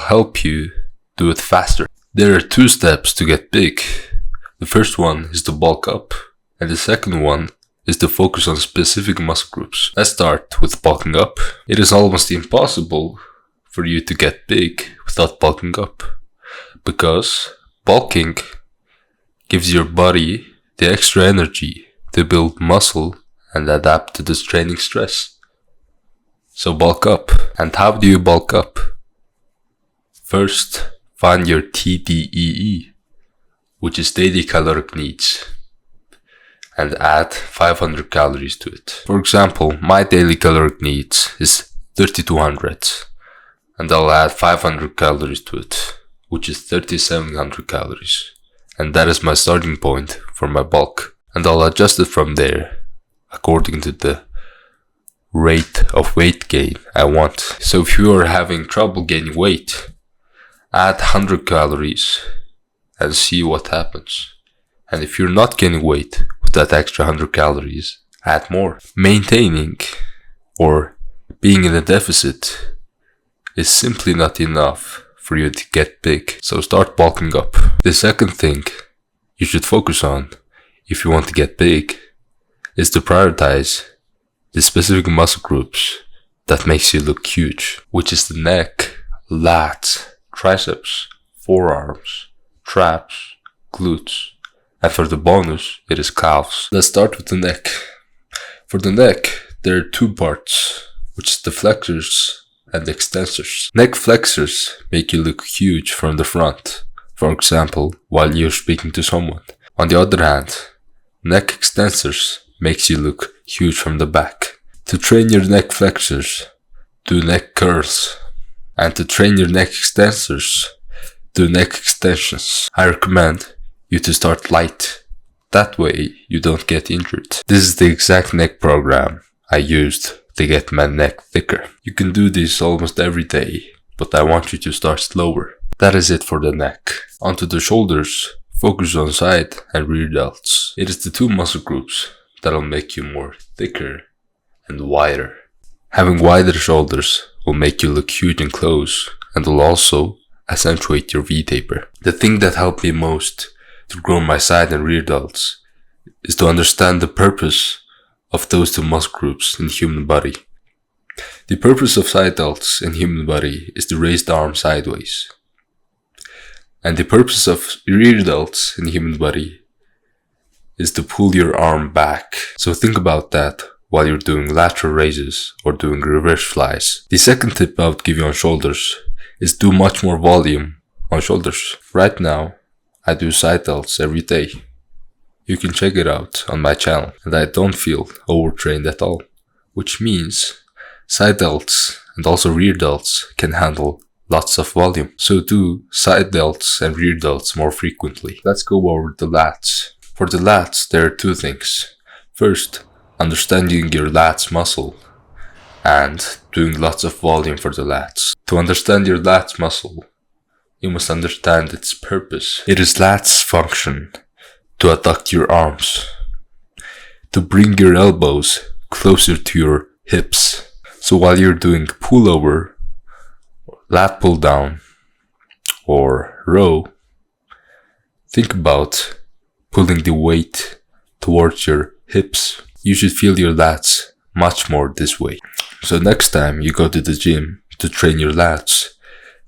help you do it faster. There are 2 steps to get big. The first one is to bulk up, and the second one is to focus on specific muscle groups. Let's start with bulking up. It is almost impossible for you to get big without bulking up, because bulking gives your body the extra energy to build muscle and adapt to this training stress. So bulk up. And how do you bulk up? First, find your TDEE, which is daily caloric needs, and add 500 calories to it. For example, my daily caloric needs is 3200, and I'll add 500 calories to it, which is 3700 calories. And that is my starting point for my bulk. And I'll adjust it from there according to the rate of weight gain I want. So if you are having trouble gaining weight, add 100 calories and see what happens. And if you're not gaining weight with that extra 100 calories, add more. Maintaining or being in a deficit is simply not enough for you to get big. So start bulking up. The second thing you should focus on if you want to get big is to prioritize the specific muscle groups that makes you look huge, which is the neck, lats, triceps, forearms, traps, glutes, and for the bonus, it is calves. Let's start with the neck. For the neck, there are 2 parts, which is the flexors and the extensors. Neck flexors make you look huge from the front, for example, while you're speaking to someone. On the other hand, neck extensors makes you look huge from the back. To train your neck flexors, do neck curls. And to train your neck extensors, do neck extensions. I recommend you to start light. That way you don't get injured. This is the exact neck program I used to get my neck thicker. You can do this almost every day, but I want you to start slower. That is it for the neck. Onto the shoulders, focus on side and rear delts. It is the 2 muscle groups that'll make you more thicker and wider. Having wider shoulders will make you look huge and close, and will also accentuate your V-taper. The thing that helped me most to grow my side and rear delts is to understand the purpose of those 2 muscle groups in the human body. The purpose of side delts in human body is to raise the arm sideways. And the purpose of rear delts in the human body is to pull your arm back. So think about that while you're doing lateral raises or doing reverse flies. The second tip I would give you on shoulders is do much more volume on shoulders. Right now, I do side delts every day. You can check it out on my channel, and I don't feel overtrained at all, which means side delts and also rear delts can handle lots of volume. So do side delts and rear delts more frequently. Let's go over the lats. For the lats, there are 2 things. First, understanding your lats muscle and doing lots of volume for the lats. To understand your lats muscle, you must understand its purpose. It is lats function to adduct your arms, to bring your elbows closer to your hips. So while you're doing pullover, lat pull down, or row, think about pulling the weight towards your hips. You should feel your lats much more this way. So next time you go to the gym to train your lats,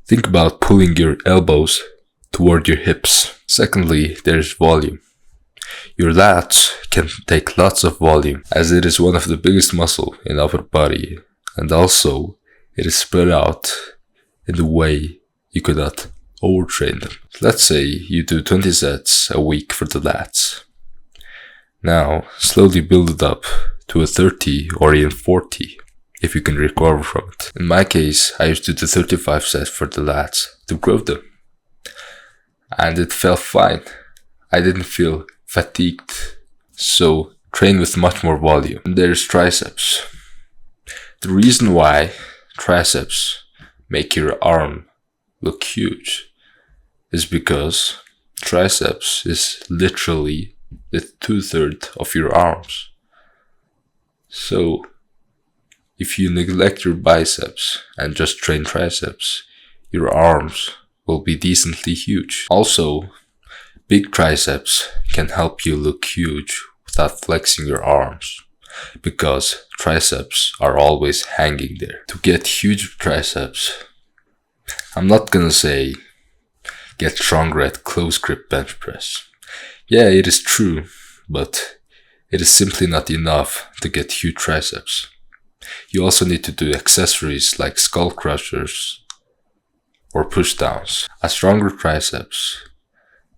think about pulling your elbows toward your hips. Secondly, there's volume. Your lats can take lots of volume, as it is one of the biggest muscles in our body, and also it is spread out in the way you cannot overtrain them. Let's say you do 20 sets a week for the lats. Now slowly build it up to a 30 or even 40 if you can recover from it. In my case, I used to do 35 sets for the lats to grow them, and it felt fine. I didn't feel fatigued, so train with much more volume. And there's triceps. The reason why triceps make your arm look huge is because triceps is literally the 2/3 of your arms. So if you neglect your biceps and just train triceps, your arms will be decently huge. Also, big triceps can help you look huge without flexing your arms, because triceps are always hanging there. To get huge triceps, I'm not gonna say get stronger at close grip bench press. Yeah, it is true, but it is simply not enough to get huge triceps. You also need to do accessories like skull crushers or push downs. A stronger triceps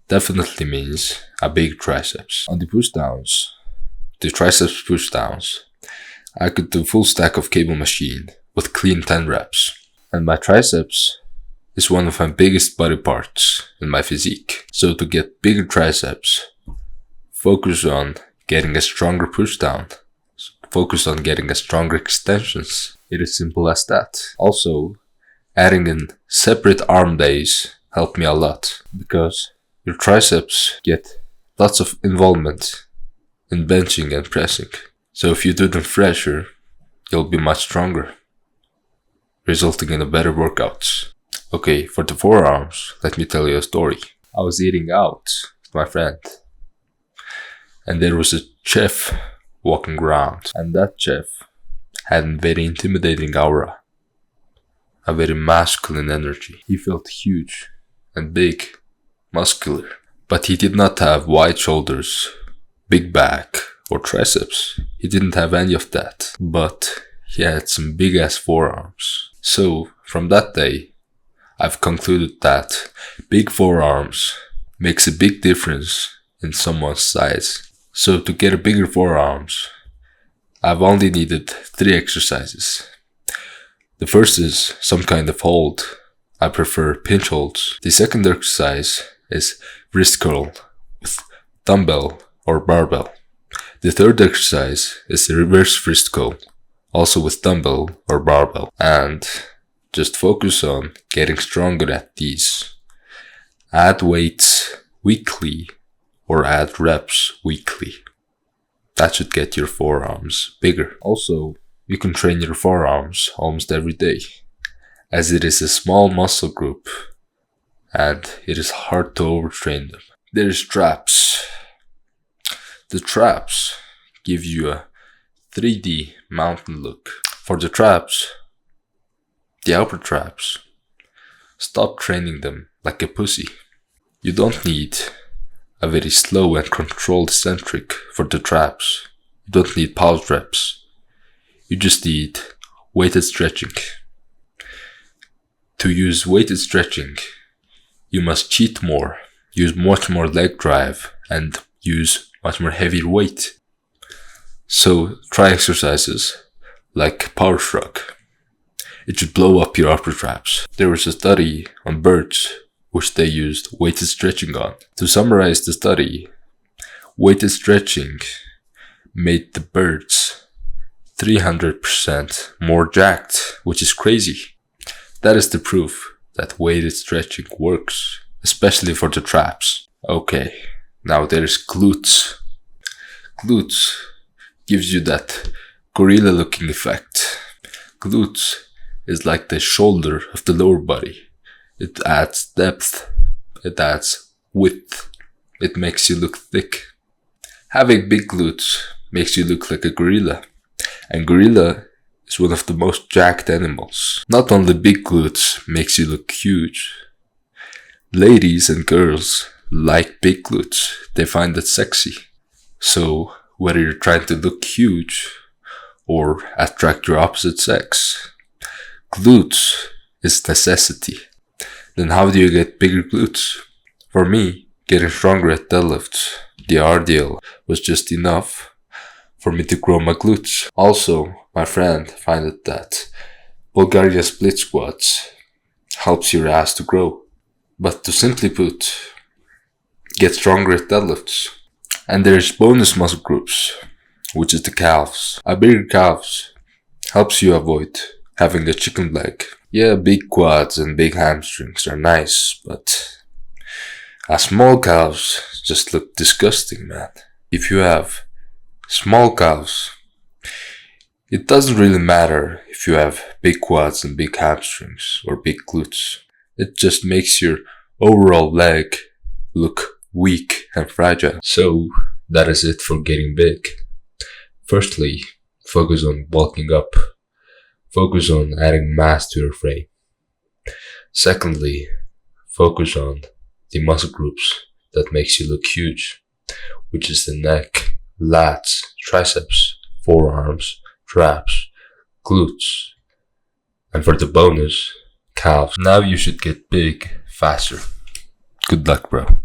definitely means a big triceps. On the push downs, the triceps push downs, I could do full stack of cable machine with clean 10 reps. And my triceps is one of my biggest body parts in my physique. So to get bigger triceps, focus on getting a stronger push down. Focus on getting a stronger extensions. It is simple as that. Also, adding in separate arm days helped me a lot, because your triceps get lots of involvement in benching and pressing. So if you do them fresher, you'll be much stronger, resulting in a better workouts. Okay, for the forearms, let me tell you a story. I was eating out with my friend, and there was a chef walking around, and that chef had a very intimidating aura, a very masculine energy. He felt huge and big, muscular, but he did not have wide shoulders, big back, or triceps. He didn't have any of that, but he had some big ass forearms. So from that day, I've concluded that big forearms makes a big difference in someone's size. So to get a bigger forearms, I've only needed 3 exercises. The first is some kind of hold. I prefer pinch holds. The second exercise is wrist curl with dumbbell or barbell. The third exercise is the reverse wrist curl, also with dumbbell or barbell. And just focus on getting stronger at these. Add weights weekly or add reps weekly. That should get your forearms bigger. Also, you can train your forearms almost every day, as it is a small muscle group and it is hard to overtrain them. There is traps. The traps give you a 3D mountain look. For the traps, the upper traps, stop training them like a pussy. You don't need a very slow and controlled eccentric for the traps. You don't need pause reps. You just need weighted stretching. To use weighted stretching, you must cheat more, use much more leg drive, and use much more heavier weight. So try exercises like power shrug. It should blow up your upper traps. There was a study on birds which they used weighted stretching on. To summarize the study, weighted stretching made the birds 300% more jacked, which is crazy. That is the proof that weighted stretching works, especially for the traps. Okay, now there's glutes. Glutes gives you that gorilla looking effect. Glutes is like the shoulder of the lower body. It adds depth, it adds width, it makes you look thick. Having big glutes makes you look like a gorilla, and gorilla is one of the most jacked animals. Not only big glutes makes you look huge, ladies and girls like big glutes, they find it sexy. So whether you're trying to look huge or attract your opposite sex, glutes is necessity. Then how do you get bigger glutes? For me, getting stronger at deadlifts, the RDL, was just enough for me to grow my glutes. Also, my friend found that Bulgarian split squats helps your ass to grow. But to simply put, get stronger at deadlifts. And there's bonus muscle groups, which is the calves. A bigger calves helps you avoid having a chicken leg. Yeah, big quads and big hamstrings are nice, but a small calves just look disgusting, man. If you have small calves, it doesn't really matter if you have big quads and big hamstrings or big glutes. It just makes your overall leg look weak and fragile. So that is it for getting big. Firstly, focus on bulking up. Focus on adding mass to your frame. Secondly, focus on the muscle groups that makes you look huge, which is the neck, lats, triceps, forearms, traps, glutes, and for the bonus, calves. Now you should get big faster. Good luck, bro.